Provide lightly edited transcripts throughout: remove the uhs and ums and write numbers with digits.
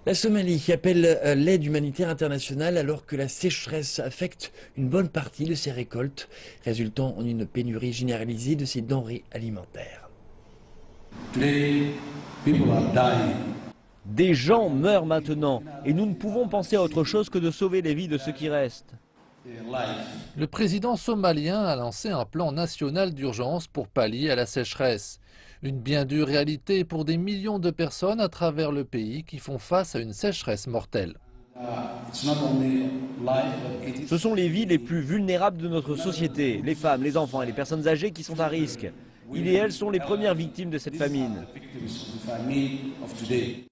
La Somalie appelle l'aide humanitaire internationale alors que la sécheresse affecte une bonne partie de ses récoltes, résultant en une pénurie généralisée de ces denrées alimentaires. Today, people are dying. Des gens meurent maintenant et nous ne pouvons penser à autre chose que de sauver les vies de ceux qui restent. Their life. Le président somalien a lancé un plan national d'urgence pour pallier à la sécheresse. Une bien dure réalité pour des millions de personnes à travers le pays qui font face à une sécheresse mortelle. It's not only life, but it is Ce sont les vies les plus vulnérables de notre société, les femmes, les enfants et les personnes âgées qui sont à risque. Ils et elles sont les premières victimes de cette famine. victims of the famine of today.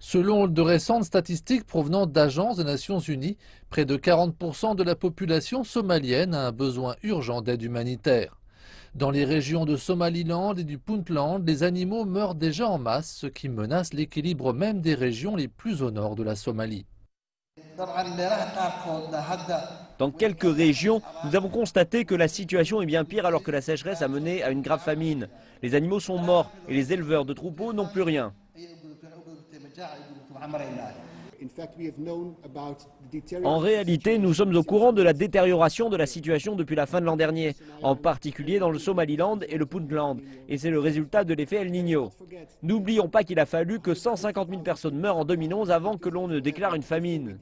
Selon de récentes statistiques provenant d'agences des Nations Unies, près de 40% de la population somalienne a un besoin urgent d'aide humanitaire. Dans les régions de Somaliland et du Puntland, les animaux meurent déjà en masse, ce qui menace l'équilibre même des régions les plus au nord de la Somalie. Dans quelques régions, nous avons constaté que la situation est bien pire alors que la sécheresse a mené à une grave famine. Les animaux sont morts et les éleveurs de troupeaux n'ont plus rien. En réalité, nous sommes au courant de la détérioration de la situation depuis la fin de l'an dernier, en particulier dans le Somaliland et le Puntland, et c'est le résultat de l'effet El Niño. N'oublions pas qu'il a fallu que 150 000 personnes meurent en 2011 avant que l'on ne déclare une famine.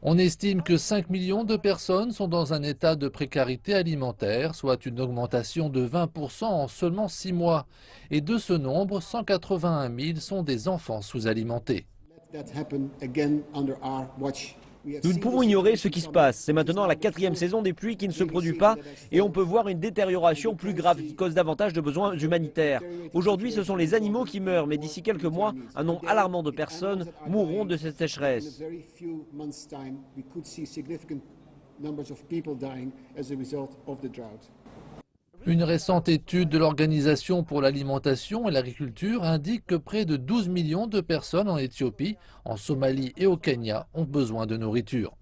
On estime que 5 millions de personnes sont dans un état de précarité alimentaire, soit une augmentation de 20% en seulement 6 mois. Et de ce nombre, 181 000 sont des enfants sous-alimentés. Nous ne pouvons ignorer ce qui se passe. C'est maintenant la 4e saison des pluies qui ne se produit pas et on peut voir une détérioration plus grave qui cause davantage de besoins humanitaires. Aujourd'hui, ce sont les animaux qui meurent, mais d'ici quelques mois, un nombre alarmant de personnes mourront de cette sécheresse. Une récente étude de l'Organisation pour l'alimentation et l'agriculture indique que près de 12 millions de personnes en Éthiopie, en Somalie et au Kenya ont besoin de nourriture.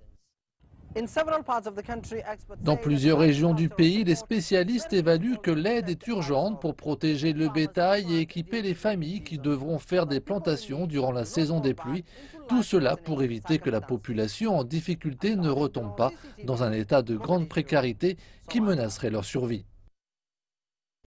Dans plusieurs régions du pays, les spécialistes évaluent que l'aide est urgente pour protéger le bétail et équiper les familles qui devront faire des plantations durant la saison des pluies. Tout cela pour éviter que la population en difficulté ne retombe pas dans un état de grande précarité qui menacerait leur survie.